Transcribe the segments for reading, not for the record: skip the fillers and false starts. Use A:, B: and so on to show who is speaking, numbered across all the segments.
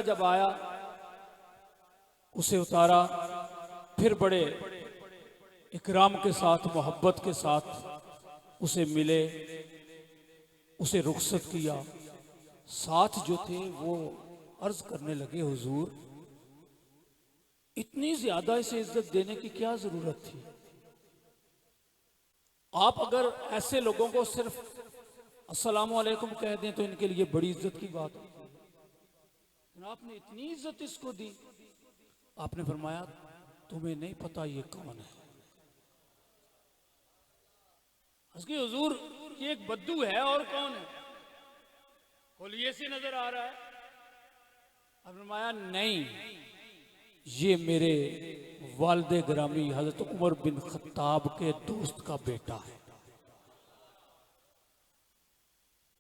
A: जब आया उसे उतारा, फिर बड़े इकराम के साथ, मोहब्बत के साथ उसे मिले, उसे रुखसत किया। साथ जो थे वो अर्ज करने लगे, हुजूर इतनी ज्यादा इसे इज्जत देने की क्या जरूरत थी? आप अगर ऐसे लोगों को सिर्फ अस्सलाम वालेकुम कह दें तो इनके लिए बड़ी इज्जत की बात होती है। आपने इतनी इज्जत इसको दी। आपने फरमाया तुम्हें नहीं पता ये कौन है। उसकी हुजूर ये एक बद्दू है, और कौन है? खोलिए से नजर आ रहा है। आपने फरमाया नहीं, ये मेरे वालिद गिरामी हजरत उमर बिन खत्ताब के दोस्त का बेटा है।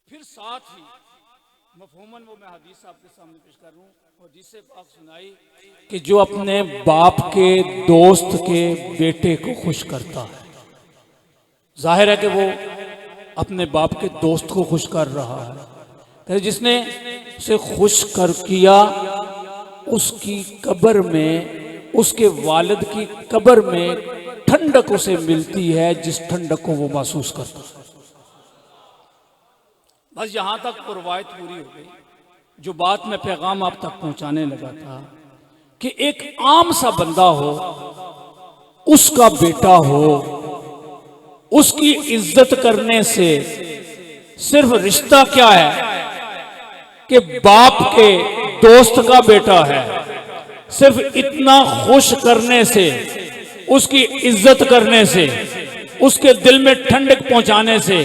A: फिर साथ ही मफहूमन वो मैं हदीस आपके सामने पेश कर रहा हूँ। हदीस से पाक सुनाई कि जो अपने बाप के दोस्त के बेटे को खुश करता है, जाहिर है कि वो अपने बाप के दोस्त को खुश कर रहा है। जिसने उसे खुश कर किया, उसकी कब्र में, उसके वालिद की कब्र में ठंडक उसे मिलती है, जिस ठंडक को वो महसूस करता है। बस यहां तक रवायत पूरी हो गई। जो बात मैं पैगाम आप तक पहुंचाने लगा था कि एक आम सा बंदा हो, उसका बेटा हो, उसकी इज्जत करने से सिर्फ रिश्ता क्या है कि बाप के दोस्त का बेटा है, सिर्फ इतना खुश करने से, उसकी इज्जत करने से, उसके दिल में ठंडक पहुंचाने से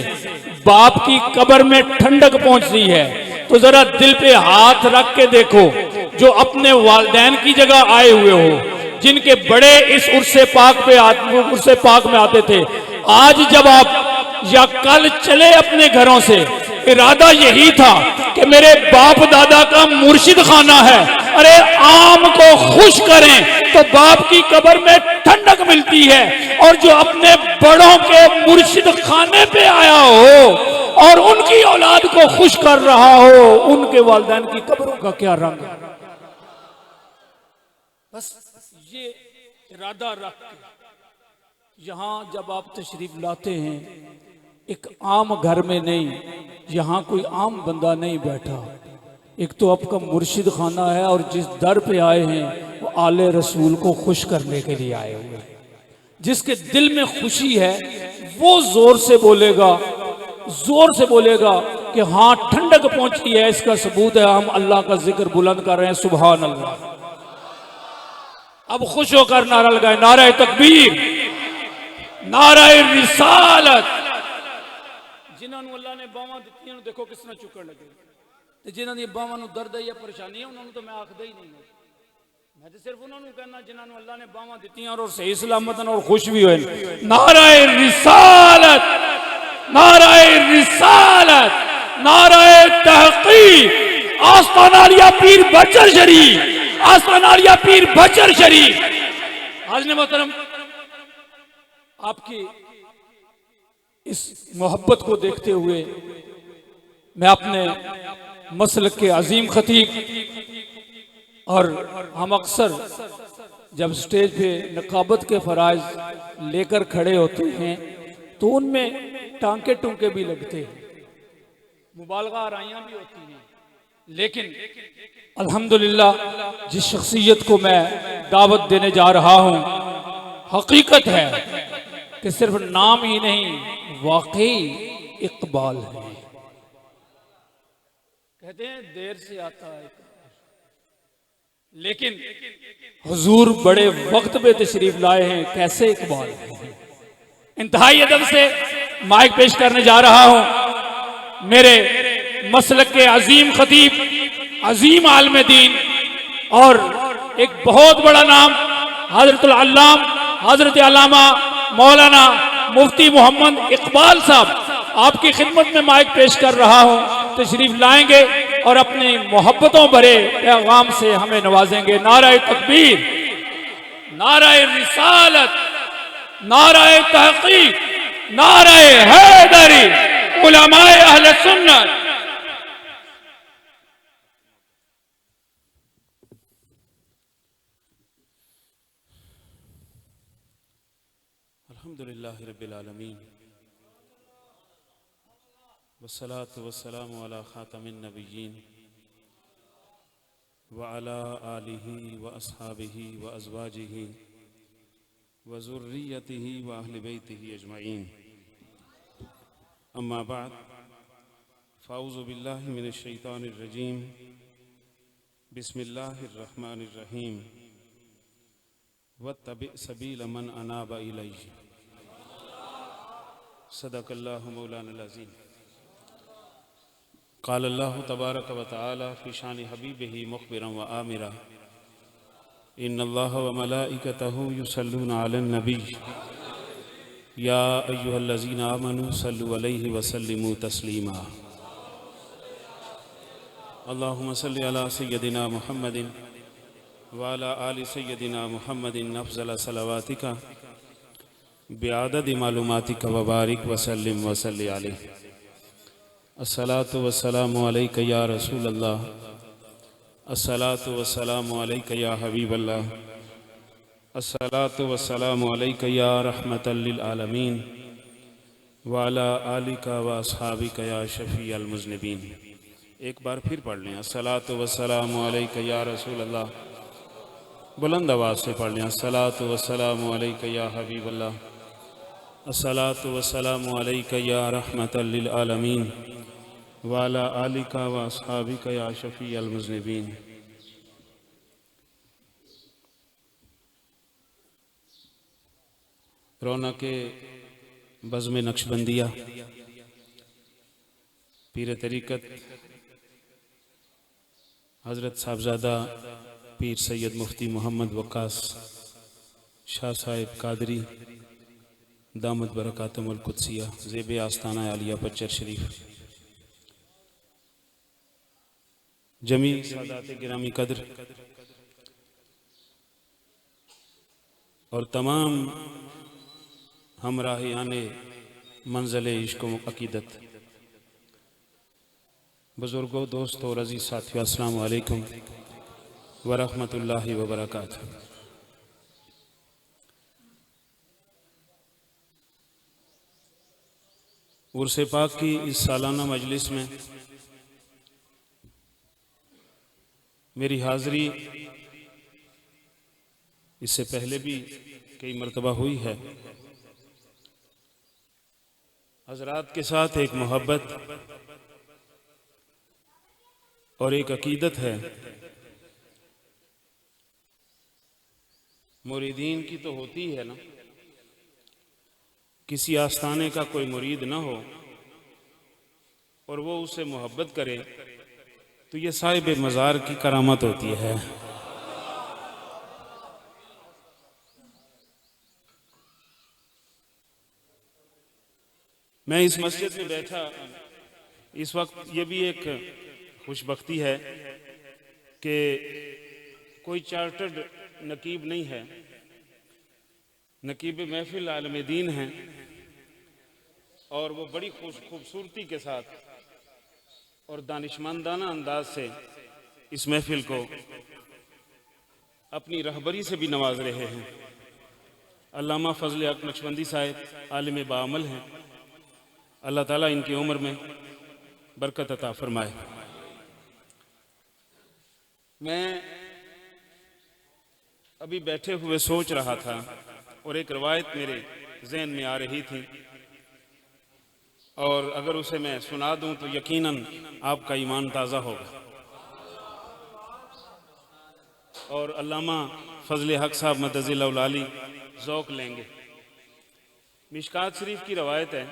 A: बाप की कब्र में ठंडक पहुंचती है। तो जरा दिल पे हाथ रख के देखो, जो अपने वालिदैन की जगह आए हुए हो, जिनके बड़े इस उर्से पाक में आते थे, आज जब आप या कल चले अपने घरों से, इरादा यही था कि मेरे बाप दादा का मुर्शिद खाना है, अरे आम को खुश करें तो बाप की कब्र में ठंडक मिलती है। और जो अपने बड़ों के मुर्शिद खाने पे आया हो और उनकी औलाद को खुश कर रहा हो, उनके वालिदैन की कब्रों का क्या रंग है। बस ये इरादा रख के यहां जब आप तशरीफ लाते हैं, एक आम घर में नहीं, यहाँ कोई आम बंदा नहीं बैठा, एक तो आपका मुर्शिद खाना है, और जिस दर पे आए हैं वो आले रसूल को खुश करने के लिए आए हुए हैं। जिसके दिल में खुशी है वो जोर से बोलेगा कि हाँ ठंडक पहुंची है। इसका सबूत है हम अल्लाह का जिक्र बुलंद कर रहे हैं, सुभान अल्लाह। अब खुश होकर नारा लगाए, नारा तकबीर, नारा रिसालत। जिन्होंने अल्लाह ने बावां दित्तियां देखो किस तरह चुकन लगे, ते जिन्हां दी बावां नूं दर्द है या परेशानी है उन्होंने तो मैं आखदा ही नहीं। मैं तो सिर्फ उन्होंने कहना जिन्होंने अल्लाह ने बावां दित्तियां और सही सलामत और खुश भी हुए। नाराए रिसालत, नाराए रिसालत, नाराए तहकीक। आस्ताना आलिया पीर बचर शरीफ, आस्ताना आलिया पीर बचर शरीफ। हाज़िर मोहतरम, आपकी इस मोहब्बत को देखते हुए मैं अपने मसलक के अजीम खतीब, और हम अक्सर जब स्टेज पे नकाबत के फराइज लेकर खड़े होते हैं तो उनमें टांके टूंके भी लगते हैं, मुबालगा आराइयां भी होती हैं, लेकिन अल्हम्दुलिल्लाह जिस शख्सियत को मैं दावत देने जा रहा हूं, हकीकत है कि सिर्फ नाम ही नहीं, वाकई इकबाल है। कहते हैं देर से आता है लेकिन हुजूर बड़े वक्त पे तशरीफ लाए हैं, कैसे इकबाल है। इंतहाई अदब से माइक पेश करने जा रहा हूं मेरे मसलक के अजीम खतीब, अजीम आलम दीन और एक बहुत बड़ा नाम हजरत अल्लामा मौलाना मुफ्ती मोहम्मद इकबाल साहब, आपकी खिदमत में माइक पेश कर रहा हूं। तशरीफ लाएंगे और अपनी मोहब्बतों भरे पैगाम से हमें नवाजेंगे। नाराए तकबीर, नाराए रिसालत, नाराए तहकीक, नाराए हैदरी, उलमाए अहले सुन्नत।
B: अल्हम्दुलिल्लाहि रब्बिल आलमीन वस्सलातु वस्सलामु अला खातमिन नबिय्यीन व अला आलिहि व अस्हाबिहि व अज़वाजिहि व ज़ुर्रिय्यतिहि व अहलि बैतिहि अजमईन। अम्मा बाद फ़ाऊज़ु बिल्लाहि मिनश शैतानिर रजीम। बिस्मिल्लाहिर रहमानिर रहीम। वत्तबि सबील मन अनाब इलैहि। सदक़ल्लाहु मौलाना अज़ीम। क़ाल अल्लाहु तबारक व तआला फ़ी शानि हबीबिही मुख़बिरन व आमिरा इन्नल्लाह व मलाइकतहु युसल्लूना अलन नबी या अय्युहल्लज़ीना आमनू सल्लु अलैहि व सल्लिमू तस्लीमा। अल्लाहुम्मा सल्लि अला सय्यदिना मुहम्मदिन व अला आलि सय्यदिना मुहम्मदिन अफ़ज़ल सलवातिका बिअददि मालूमातिका व बारिक व सल्लिम व सल्लि अलैहि। अस्सलातु वस्सलामु अलैका या रसूल अल्लाह। अस्सलातु वस्सलामु अलैका या हबीब अल्लाह। अस्सलातु वस्सलामु अलैका या रहमतल लिल आलमीन व अला आलिका व अस्हाबिका या शफ़ी अल मुज़निबीन। एक बार फिर पढ़ लें। अस्सलातु वस्सलामु अलैका या रसूल अल्लाह। बुलंद आवाज़ से पढ़ लें। अस्सलातु वस्सलामु अलैका या हबीब अल्लाह। अस्सलातु वस्सलामु अलैका या रहमतल लिल आलमीन व अला आलिका व अस्हाबिका या शफ़ी अल मुज़निबीन। रौनक बज़्म नक्शबंदिया पीर तरीक़त हज़रत साहबज़ादा पीर सैयद मुफ्ती मोहम्मद वक्कास शाह साहिब कादरी दामद बरकातुहुल कुद्सिया ज़ेब आस्ताना आलिया पच्चर शरीफ। जमी सादात गिरामी कदर और तमाम हमराह आने मंज़िल इश्क़ व अक़ीदत बुज़ुर्गों, दोस्तों और अज़ीज़ साथियों, अस्सलामु अलैकुम व रहमतुल्लाहि व बरकातुहू। उर्स पाक की इस सालाना मजलिस में मेरी हाज़री इससे पहले भी कई मरतबा हुई है। हज़रात के साथ एक मोहब्बत और एक अक़ीदत है। मुरीदीन की तो होती है ना, किसी आस्थाने का कोई मुरीद ना हो और वो उससे मोहब्बत करे तो ये साहिब मज़ार की करामत होती है। मैं इस मस्जिद में बैठा इस वक्त, ये भी एक खुशबख्ती है कि कोई चार्टर्ड नकीब नहीं है, नकीब महफिल आलम दीन हैं और वो बड़ी खूबसूरती के साथ और दानिशमंदाना अंदाज से इस महफिल को अपनी रहबरी से भी नवाज रहे हैं। अल्लामा फ़ज़ल हक़ नक्शबंदी साहिब आलिम बाअमल हैं। अल्लाह ताला इनकी उम्र में बरकत अता फरमाए। मैं अभी बैठे हुए सोच रहा था और एक रवायत मेरे ज़हन में आ रही थी और अगर उसे मैं सुना दूं तो यकीनन आपका ईमान ताज़ा होगा और अल्लामा फ़ज़ल हक़ साहब मदज़िल्लहुल आली ज़ौक़ लेंगे। मिशकात शरीफ की रवायत है,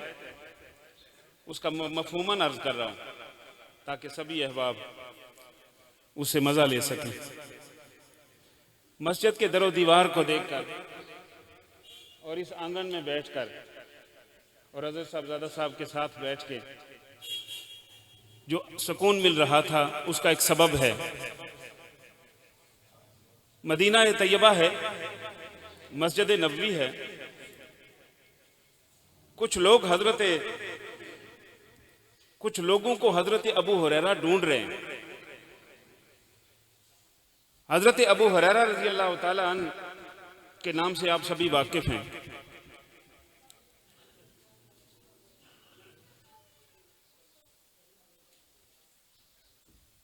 B: उसका मफ़हूमन अर्ज़ कर रहा हूँ ताकि सभी अहबाब उससे मज़ा ले सकें। मस्जिद के दरो दीवार को देखकर और इस आंगन में बैठकर और हज़रत साहबज़ादा साहब के साथ बैठ के जो सुकून मिल रहा था उसका एक सबब है। मदीना तैयबा है, मस्जिद नबवी है। कुछ लोगों को हज़रत अबू हुरैरा ढूंढ रहे हैं। हज़रत अबू हुरैरा रज़ी अल्लाह ताला अन्हु के नाम से आप सभी वाकिफ़ हैं।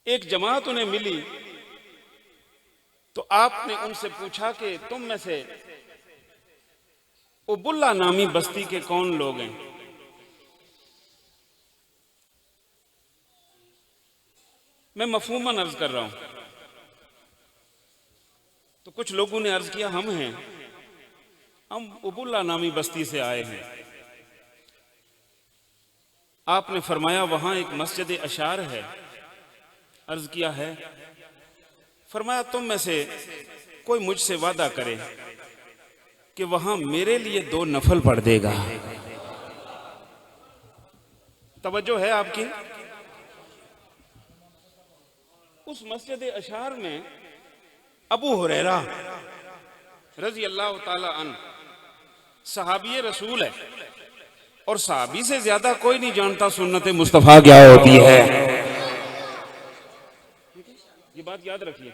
B: एक जमात उन्हें मिली तो आपने उनसे पूछा कि तुम में से उबुल्ला नामी बस्ती के कौन लोग हैं? मैं मफहूमन अर्ज कर रहा हूं। तो कुछ लोगों ने अर्ज किया हम हैं, हम उबुल्ला नामी बस्ती से आए हैं। आपने फरमाया वहां एक मस्जिद अशार है। अर्ज किया है। फरमाया तुम में से कोई मुझसे वादा करे कि वहां मेरे लिए 2 नफल पढ़ देगा। तवज्जो है आपकी? उस मस्जिद अशार में अबू हुरैरा रजी अल्लाह ताला अन सहाबी रसूल है, और सहाबी से ज्यादा कोई नहीं जानता सुन्नत मुस्तफा क्या होती है। ये बात याद रखिए।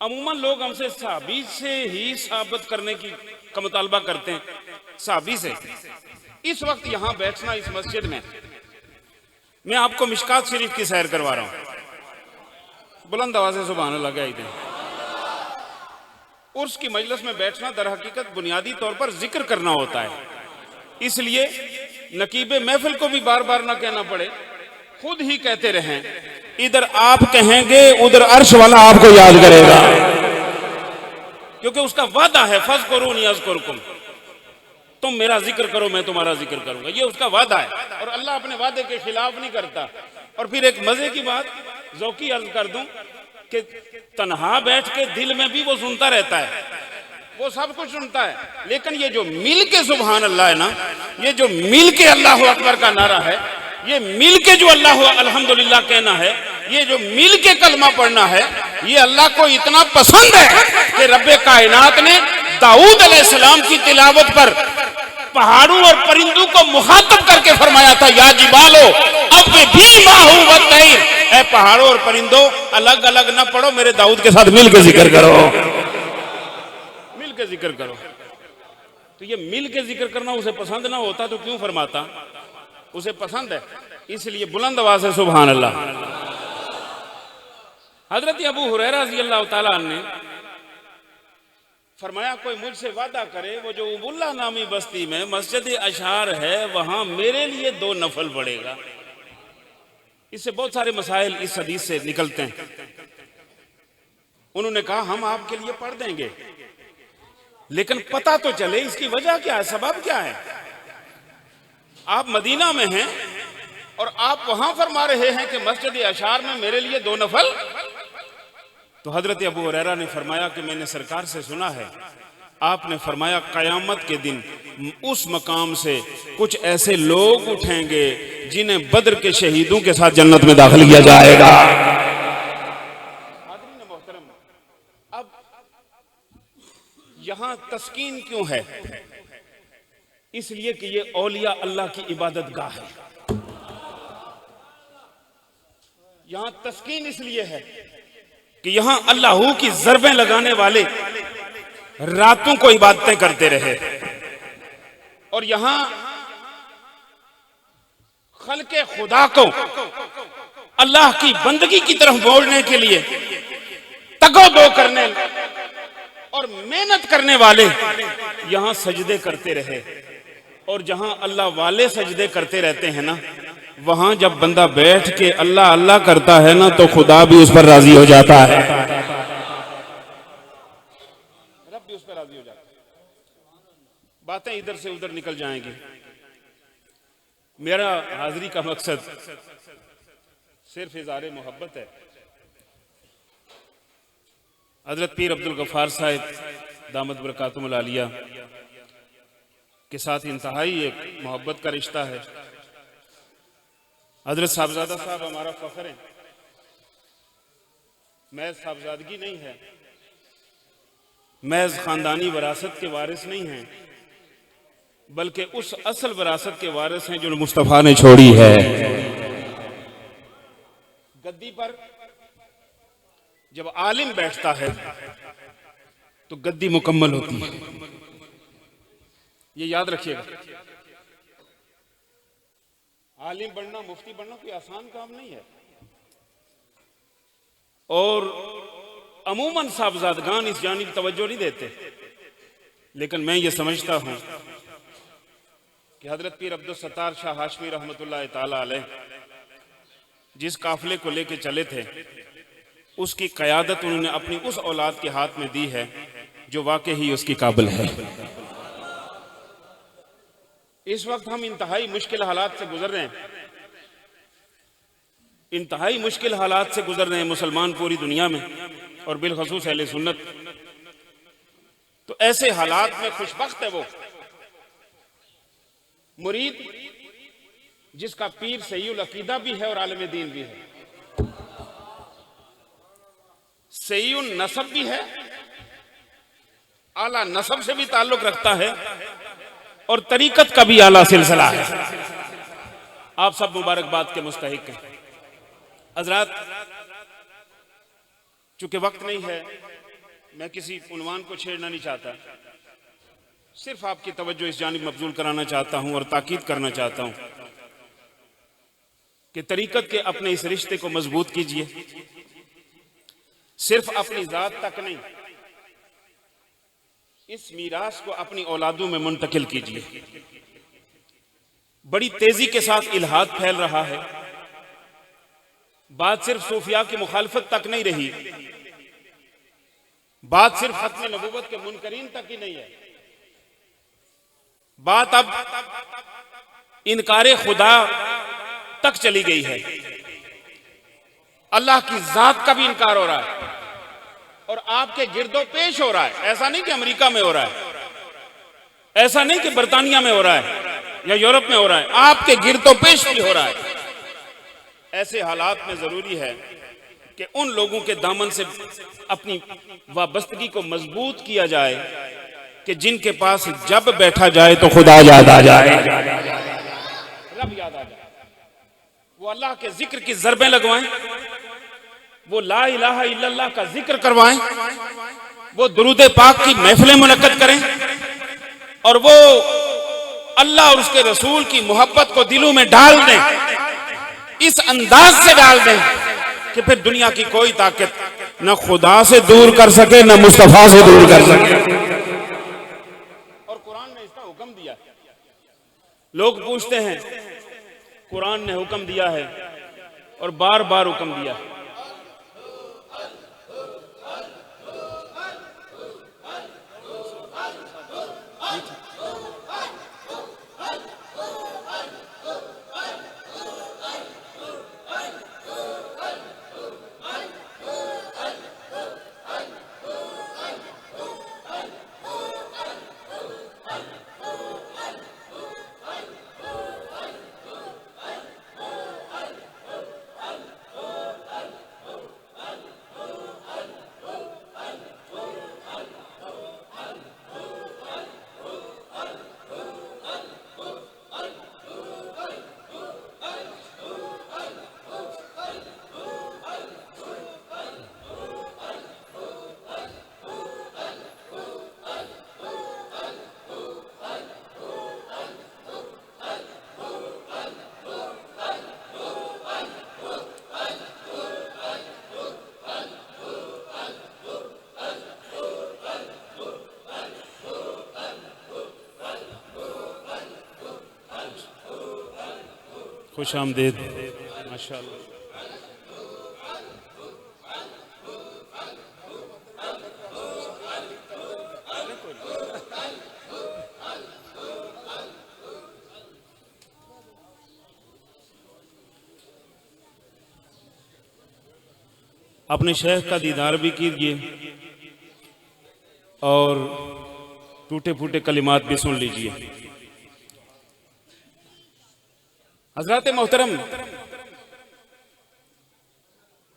B: अमूमन लोग हमसे सहाबी से ही साबित करने की का मुतालबा करते हैं, सहाबी से। इस वक्त यहां बैठना इस मस्जिद में, मैं आपको मिशकात शरीफ की सैर करवा रहा हूं। बुलंद आवाज से सुभान अल्लाह कहते हैं। उर्स की मजलिस में बैठना दर हकीकत बुनियादी तौर पर जिक्र करना होता है, इसलिए नकीबे महफिल को भी बार बार ना कहना पड़े, खुद ही कहते रहें। इधर आप कहेंगे उधर अर्श वाला आपको याद करेगा, क्योंकि उसका वादा है फज़कुरूनी अज़कुरकुम, तुम मेरा जिक्र करो मैं तुम्हारा जिक्र करूंगा। ये उसका वादा है, और अल्लाह अपने वादे के खिलाफ नहीं करता। और फिर एक मजे की बात ज़ौकी अर्ज कर दूं कि तन्हा बैठ के दिल में भी वो सुनता रहता है, वो सब कुछ सुनता है, लेकिन ये जो मिल के सुभान अल्लाह है ना, ये जो मिल के अल्लाह अकबर का नारा है, ये मिल के जो अल्लाह अल्हम्दुलिल्लाह कहना है, ये जो मिल के कलमा पढ़ना है, ये अल्लाह को इतना पसंद है कि रब्बे कायनात ने दाऊद अलैहिस्सलाम की तिलावत पर पहाड़ों और परिंदों को मुखातब करके फरमाया था, या जिबालो अब भी माहू वतैर, ऐ पहाड़ों और परिंदों अलग अलग ना पढ़ो, मेरे दाऊद के साथ मिल के जिक्र करो, मिल के जिक्र करो। तो ये मिल के जिक्र करना उसे पसंद ना होता तो क्यों फरमाता? उसे पसंद है, इसलिए बुलंद आवाज से सुभान अल्लाह। हजरत अबू हुरैरा रज़ी अल्लाह ताला अन्हु ने फरमाया कोई मुझसे वादा करे वो जो उबुल्ला नामी बस्ती में मस्जिद अशार है वहां मेरे लिए 2 नफल पढ़ेगा। इससे बहुत सारे मसाइल इस हदीस से निकलते हैं। उन्होंने कहा हम आपके लिए पढ़ देंगे, लेकिन पता तो चले इसकी वजह क्या है, सबब क्या है। आप मदीना में हैं और आप वहां फरमा रहे हैं कि मस्जिद अशार में मेरे लिए 2 नफल। तो हजरत अबू हुरैरा ने फरमाया कि मैंने सरकार से सुना है, आपने फरमाया क़यामत के दिन उस मकाम से कुछ ऐसे लोग उठेंगे जिन्हें बद्र के शहीदों के साथ जन्नत में दाखिल किया जाएगा। मोहतरम, अब यहां तस्कीन क्यों है? इसलिए कि ये औलिया अल्लाह की इबादत गाह है। यहां तस्कीन इसलिए है कि यहां अल्लाह की ज़रबें लगाने वाले रातों को इबादतें करते रहे, और यहां खल्के खुदा को अल्लाह की बंदगी की तरफ मोड़ने के लिए तगो-दो करने और मेहनत करने वाले यहां सजदे करते रहे। और जहां अल्लाह वाले सजदे करते रहते हैं ना, वहां जब बंदा बैठ के अल्लाह अल्लाह करता है ना, तो खुदा भी उस पर राजी हो जाता है, रब भी उस पर राजी हो जाता है। बातें इधर से उधर निकल जाएंगी। मेरा हाजिरी का मकसद सिर्फ इज़हार मोहब्बत है। हजरत पीर अब्दुल गफ्फार साहब दामद बरकातुहुल आलिया के साथ इंतहाई एक मोहब्बत का रिश्ता है। हजरत साहबजादा साहब हमारा फख्र है, महज साहबजादगी नहीं है, महज खानदानी विरासत के वारिस नहीं हैं, बल्कि उस असल विरासत के वारिस हैं जो मुस्तफा ने छोड़ी है। गद्दी पर जब आलिम बैठता है तो गद्दी मुकम्मल होती है, ये याद रखिएगा। आलिम बनना, मुफ्ती बनना कोई आसान काम नहीं है। और अमूमन साहबजादगान इस जानिब तवज्जो नहीं देते, लेकिन मैं ये समझता हूँ कि हजरत पीर अब्दुल सत्तार शाह हाशमी रहमतुल्लाह ताला अलैह जिस काफिले को लेके चले थे, उसकी क़यादत उन्होंने अपनी उस औलाद के हाथ में दी है जो वाकई ही उसकी काबिल है। इस वक्त हम इंतहाई मुश्किल हालात से गुजर रहे हैं, इंतहाई मुश्किल हालात से गुजर रहे हैं मुसलमान पूरी दुनिया में और बिलखसूस अहले सुन्नत। तो ऐसे हालात में खुशबख्त है वो मुरीद जिसका पीर सहीउल अकीदा भी है और आलिम दीन भी है, सहीउल नसब भी है, आला नसब से भी ताल्लुक रखता है और तरीकत का भी आला सिलसिला है। आप सब मुबारकबाद के मुस्तहिक हैं। हजरात, चूंकि वक्त नहीं है, मैं किसी उन्वान को छेड़ना नहीं चाहता, सिर्फ आपकी तवज्जो इस जानिब मबजूल कराना चाहता हूं और ताकीद करना चाहता हूं कि तरीकत के अपने इस रिश्ते को मजबूत कीजिए। सिर्फ अपनी जात तक नहीं, इस मीरास को अपनी औलादों में मुंतकिल कीजिए। बड़ी तेजी के साथ इल्हाद फैल रहा है। बात सिर्फ सूफिया की मुखालफत तक नहीं रही, बात सिर्फ खत्म नबूवत के मुनकरीन तक ही नहीं है, बात अब इनकारे खुदा तक चली गई है। अल्लाह की जात का भी इनकार हो रहा है और आपके गिरदो पेश हो रहा है। ऐसा नहीं कि अमेरिका में हो रहा है, ऐसा नहीं कि बरतानिया में हो रहा है या यूरोप में हो रहा है, आपके गिरदो पेश भी हो रहा है। ऐसे हालात में जरूरी है कि उन लोगों के दामन से अपनी वाबस्तगी को मजबूत किया जाए कि जिनके पास जब बैठा जाए तो खुदा याद आ जाए, रब याद आ जाए। वो अल्लाह के जिक्र की ज़रबें लगवाएं, वो ला इलाहा इल्लल्लाह का जिक्र करवाएं, वो दुरूद पाक की महफिलें मुनक्कद करें और वो अल्लाह और उसके रसूल की मोहब्बत को दिलों में डाल दें, इस अंदाज से डाल दें कि फिर दुनिया की कोई ताकत न खुदा से दूर कर सके न मुस्तफा से दूर कर सके। और कुरान ने इसका हुक्म दिया। लोग पूछते हैं कुरान ने हुक्म दिया है और बार बार हुक्म दिया है। खुश आमदीद, माशाअल्लाह। अपने शेख का दीदार भी कीजिए और टूटे फूटे कलिमात भी सुन लीजिए। हजरत मोहतरम,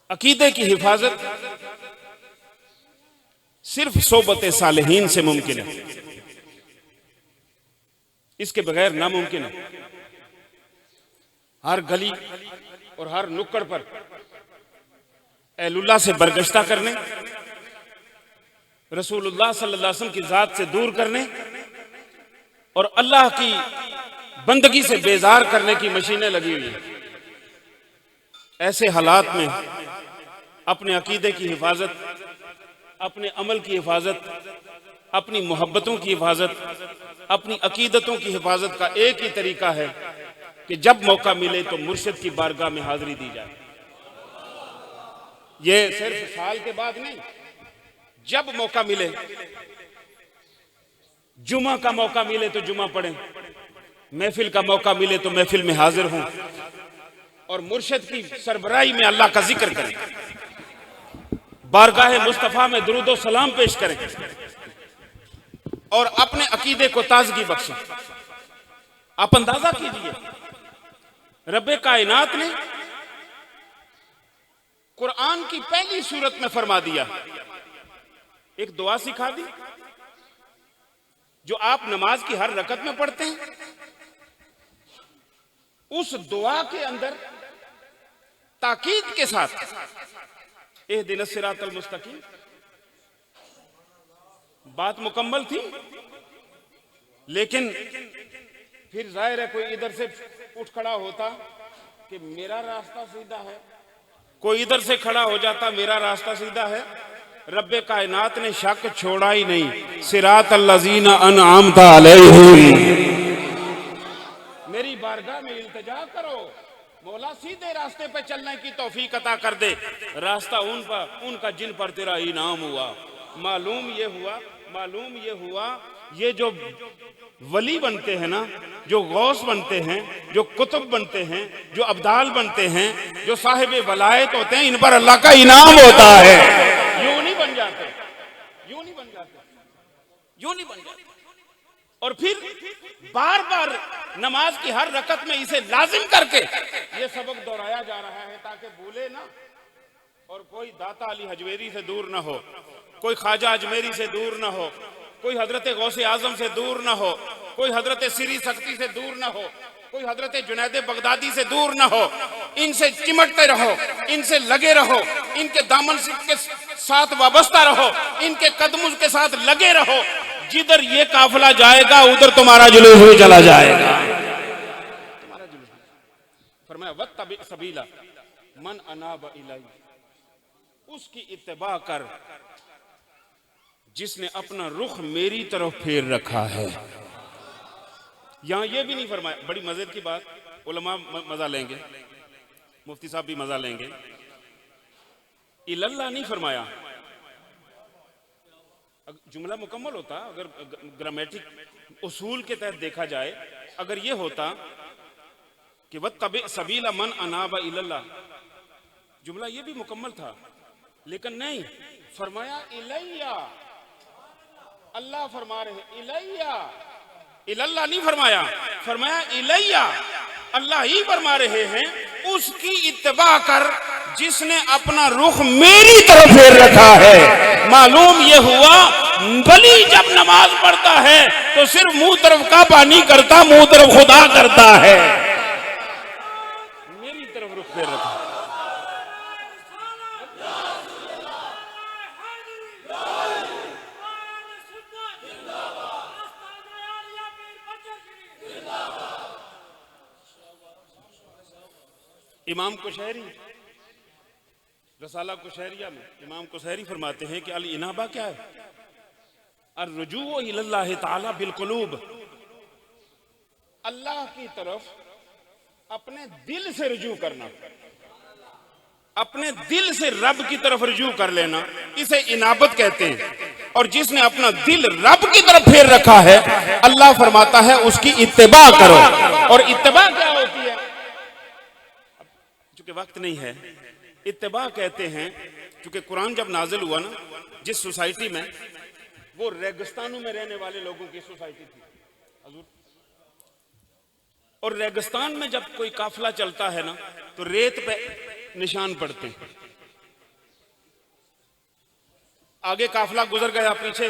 B: अकीदे की हिफाजत सिर्फ सोबत सालिहीन से मुमकिन है, इसके बगैर नामुमकिन है। हर गली और हर नुक्कड़ पर अहलुल्लाह से बरगश्ता करने, रसूलुल्लाह सल्लल्लाहु अलैहि वसल्लम की जात से दूर करने और अल्लाह की बंदगी से बेजार करने की मशीनें लगी हुई हैं। ऐसे हालात में अपने अकीदे की हिफाजत, अपने अमल की हिफाजत, अपनी मोहब्बतों की हिफाजत, अपनी अकीदतों की हिफाजत का एक ही तरीका है कि जब मौका मिले तो मुर्शिद की बारगाह में हाजिरी दी जाए। ये सिर्फ साल के बाद नहीं, जब मौका मिले, जुमा का मौका मिले तो जुमा पढ़ें, महफिल का मौका मिले तो महफिल में हाजिर हों और मुर्शिद की सरबराही में अल्लाह का जिक्र करें, बारगाह मुस्तफा में दुरूद सलाम पेश करें और अपने अकीदे को ताजगी बख्शें। आप अंदाजा कीजिए, रब्बे कायनात ने कुरान की पहली सूरत में फरमा दिया, एक दुआ सिखा दी जो आप नमाज की हर रकत में पढ़ते हैं। उस दुआ के अंदर ताकीद के साथ इहदिनस सिरातल मुस्तकीम, बात मुकम्मल थी, लेकिन फिर जाहिर है कोई इधर से उठ खड़ा होता कि मेरा रास्ता सीधा है, कोई इधर से खड़ा हो जाता मेरा रास्ता सीधा है। रब्बे कायनात ने शक छोड़ा ही नहीं, सिरातल लज़ीना अनअमता अलैहिम, मेरी बारगाह में इल्तिजा करो, मौला सीधे रास्ते पे चलने की तौफीक अता कर दे। रास्ता उनका जिन पर तेरा इनाम हुआ। मालूम ये हुआ ये जो वली बनते हैं ना, जो गौस बनते हैं, जो कुतुब बनते हैं, जो अब्दाल बनते हैं, जो साहिब वलायत होते हैं, इन पर अल्लाह का इनाम होता है। यूं नहीं बन जाते। और फिर बार बार नमाज की हर रकत में इसे लाजिम करके ये सबक दोहराया जा रहा है ताकि भूले ना, और कोई दाता अली हजवेरी से दूर ना हो, कोई ख्वाजा अजमेरी से दूर ना हो, कोई हजरत गौसे आजम से दूर ना हो, कोई हजरत सिरी सख्ती से दूर ना हो, कोई हजरत जुनैद बगदादी से दूर ना हो। इनसे चिमटते रहो, इनसे लगे रहो, इनके दामन के साथ वाबस्ता रहो, इनके कदमों के साथ लगे रहो। जिधर ये काफिला जाएगा उधर तुम्हारा जुलूस भी चला जाएगा। फरमाया वत्तबि सबीला मन अनाब इलैहि, उसकी इत्तिबा कर जिसने अपना रुख मेरी तरफ फेर रखा है। यहां यह भी नहीं फरमाया, बड़ी मजे की बात, उलमा मजा लेंगे, मुफ्ती साहब भी मजा लेंगे, इल्लल्लाह नहीं फरमाया। जुमला मुकम्मल होता, अगर ग्रामेटिक उसूल के तहत देखा जाए, अगर यह होता कि वत्तबि सबीला मन अनाबा इल्लल्लाह, जुमला यह भी मुकम्मल था, लेकिन नहीं, फरमाया इलैया। अल्लाह फरमा रहे इलैया, इल्लल्लाह नहीं फरमाया, फरमाया इलैया। अल्लाह ही फरमा रहे हैं उसकी इत्तिबा कर जिसने अपना रुख मेरी तरफ फेर रखा है। मालूम यह हुआ वली जब नमाज पढ़ता है तो सिर्फ मुंह तरफ काबा नहीं करता, मुंह तरफ खुदा करता है। मेरी तरफ रुख फेर रखा। इमाम कुशैरी रसाला कुशैरिया में इमाम कुशैरी फरमाते हैं कि अल इनाबा क्या है? अर्रुजू इलल्लाह ताला बिल कुलूब, अल्लाह की तरफ अपने दिल से रुजू करना, अपने दिल से रब की तरफ रुजू कर लेना, इसे इनाबत कहते हैं। और जिसने अपना दिल रब की तरफ फेर रखा है, अल्लाह फरमाता है उसकी इत्तिबा करो। और इत्तिबा क्या होती है? चूंकि वक्त नहीं है, इत्तिबा कहते हैं, क्योंकि कुरान जब नाजिल हुआ ना, जिस सोसाइटी में, वो रेगिस्तानों में रहने वाले लोगों की सोसाइटी थी हजूर, और रेगिस्तान में जब कोई काफिला चलता है ना तो रेत पे निशान पड़ते हैं। आगे काफिला गुजर गया, पीछे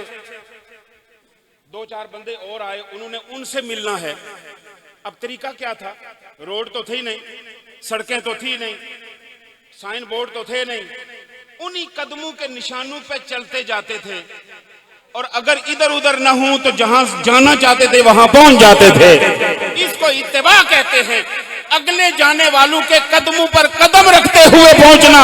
B: दो चार बंदे और आए, उन्होंने उनसे मिलना है। अब तरीका क्या था? रोड तो थी नहीं, सड़कें तो थी नहीं, साइन बोर्ड तो थे नहीं, उन्हीं कदमों के निशानों पे चलते जाते थे। और अगर इधर उधर ना हो तो जहां जाना चाहते थे वहां पहुंच जाते थे। इसको इत्तिबा कहते हैं। अगले जाने वालों के कदमों पर कदम रखते हुए पहुंचना,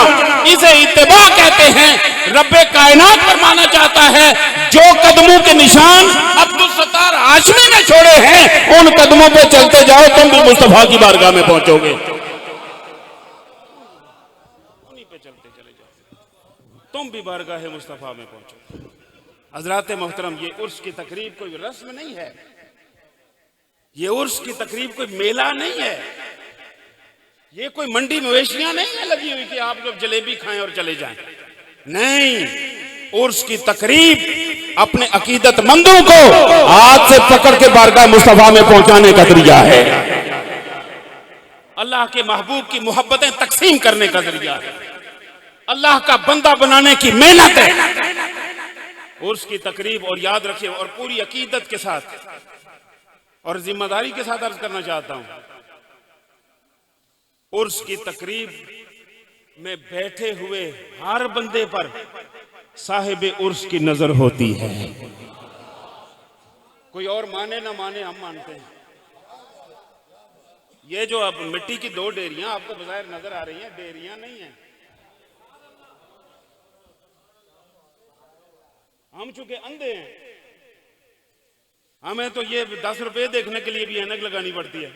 B: इसे इत्तिबा कहते हैं। रब्बे कायनात फरमाना चाहता है जो कदमों के निशान अब्दुल सत्तार हाशमी ने छोड़े हैं उन कदमों पे चलते जाओ, तुम भी मुस्तफा की बारगाह में पहुंचोगे। उन्हीं पे चलते चले जाओ, तुम भी बारगाह मुस्तफा में पहुंचोगे। हजरात मोहतरम, ये उर्स की तकरीब कोई रस्म नहीं है, ये उर्स की तकरीब कोई मेला नहीं है, ये कोई मंडी मवेशियां नहीं है लगी हुई कि आप जब जलेबी खाएं और चले जाएं। नहीं, उर्स की तकरीब अपने अकीदतमंदों को हाथ से पकड़ के बारगाह मुस्तफा में पहुंचाने का जरिया है, अल्लाह के महबूब की मोहब्बतें तकसीम करने का जरिया है, अल्लाह का बंदा बनाने की मेहनत है। उर्स की तकरीब, और याद रखिए, और पूरी अकीदत के साथ और जिम्मेदारी के साथ अर्ज करना चाहता हूं, उर्स की तकरीब में बैठे हुए हर बंदे पर साहिब उर्स की नजर होती है। कोई और माने ना माने, हम मानते हैं। ये जो अब मिट्टी की दो डेरियां आपको बज़ाहिर नजर आ रही हैं, डेरियां नहीं है। हम चूंकि अंधे हैं, हमें तो ये 10 रुपए देखने के लिए भी ऐनक लगानी पड़ती है।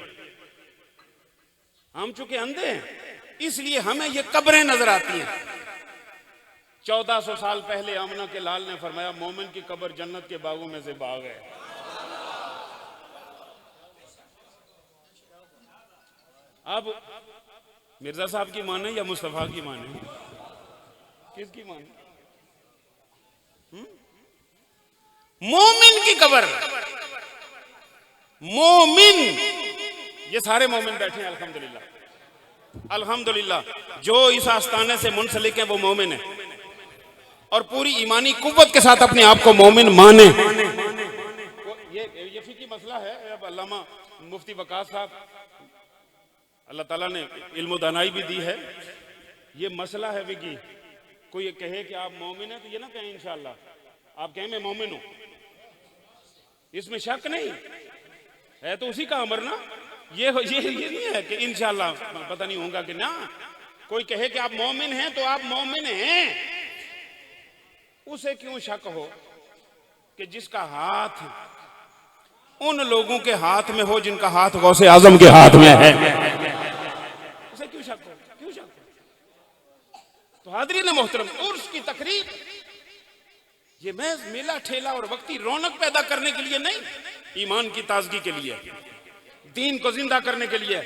B: हम चूंकि अंधे हैं, इसलिए हमें ये कब्रें नजर आती हैं। 1400 साल पहले आमना के लाल ने फरमाया, मोमिन की कब्र जन्नत के बागों में से बाग है। अब मिर्जा साहब की माने या मुस्तफा की माने, किसकी माने? मोमिन की कब्र, मोमिन, ये सारे मोमिन बैठे हैं अल्हम्दुलिल्लाह, अल्हम्दुलिल्लाह। जो इस आस्थाने से मुंसलिक है वो मोमिन है और पूरी ईमानी कुव्वत के साथ अपने आप को मोमिन माने। ये फिकी मसला है। अब अल्लामा मुफ्ती वकास साहब, अल्लाह ताला ने इल्म दानाई भी दी है, ये मसला है फिकी। कोई कहे कि आप मोमिन है तो ये ना कहें इंशाअल्लाह, आप कहें मैं मोमिन हूं, इसमें शक नहीं है, तो उसी का अमर ना। ये नहीं है कि इंशाअल्लाह पता नहीं होगा कि ना। कोई कहे कि आप मोमिन हैं तो आप मोमिन हैं, उसे क्यों शक हो कि जिसका हाथ उन लोगों के हाथ में हो जिनका हाथ गौसे आजम के हाथ में है, उसे क्यों शक हो, क्यों शक हो? तो हाज़रीन मोहतरम, उर्स की तकरीब ये महज मेला ठेला और वक्ती रौनक पैदा करने के लिए नहीं, ईमान की ताजगी के लिए, दीन को जिंदा करने के लिए,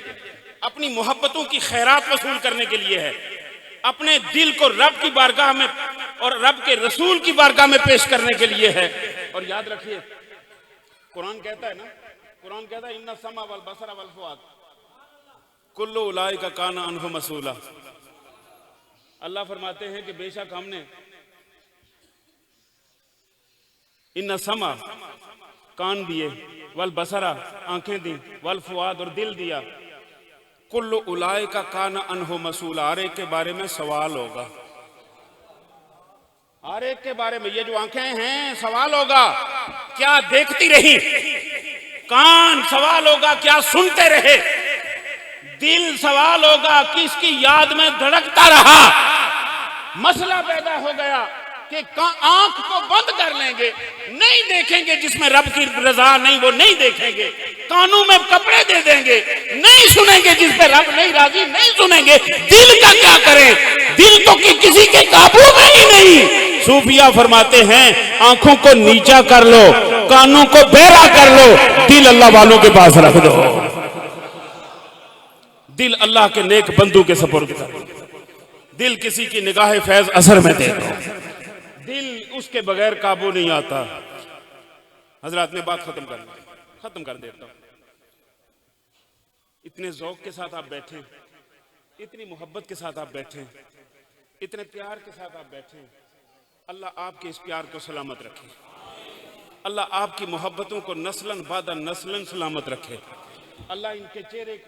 B: अपनी मोहब्बतों की खैरात वसूल करने के लिए है, अपने दिल को रब की बारगाह में और रब के रसूल की बारगाह में पेश करने के लिए है। और याद रखिए, कुरान कहता है ना, कुरान कहता है इन्ना समा वल बसरा वल फुआद कुल्लु उलाइका काना अन्हु मसूला। अल्लाह फरमाते हैं कि बेशक हमने इन्ना समा कान दिए, वल बसरा आंखें दी, वल फुआद और दिल दिया, कुल्लु उलाइका काना अन्हु मसूला। हर एक के बारे में सवाल होगा, हर एक के बारे में। ये जो आंखें हैं सवाल होगा, क्या देखती रही? कान सवाल होगा, क्या सुनते रहे? दिल सवाल होगा, किसकी याद में धड़कता रहा? मसला पैदा हो गया कि आंख को बंद कर लेंगे, नहीं देखेंगे जिसमें रब की रजा नहीं, वो नहीं देखेंगे। कानों में कपड़े दे देंगे, नहीं सुनेंगे जिस पे रब नहीं राजी, नहीं सुनेंगे। दिल का क्या करें? दिल तो किसी के काबू में ही नहीं। सूफिया फरमाते हैं आंखों को नीचा कर लो, कानों को बहरा कर लो, दिल अल्लाह वालों के पास रख दो। दिल अल्लाह के नेक बंदू के सपुर्द करो, दिल किसी की निगाह फैज असर में दे दो। दिल उसके बगैर काबू नहीं आता। हजरात, मैं बात खत्म कर देता हूं। इतने ज़ौक़ के साथ आप बैठे, इतनी मोहब्बत के साथ आप बैठे, इतने प्यार के साथ आप बैठे। अल्लाह आपके इस प्यार को सलामत रखे, अल्लाह आपकी मोहब्बतों को नस्लन बाद नस्लन सलामत रखे। अल्लाह इनके चेहरे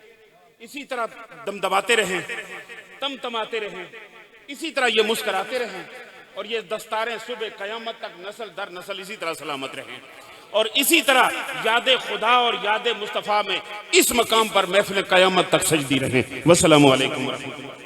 B: इसी तरह दमदमाते रहें, तमतमाते रहें, इसी तरह ये मुस्कुराते रहें और ये दस्तारें सुबह कयामत तक नस्ल दर नस्ल इसी तरह सलामत रहें। और इसी तरह याद खुदा और याद मुस्तफ़ा में इस मकाम पर महफिल क़यामत तक सजदी रहें। वस्सलामु अलैकुम व रहमतुल्लाह।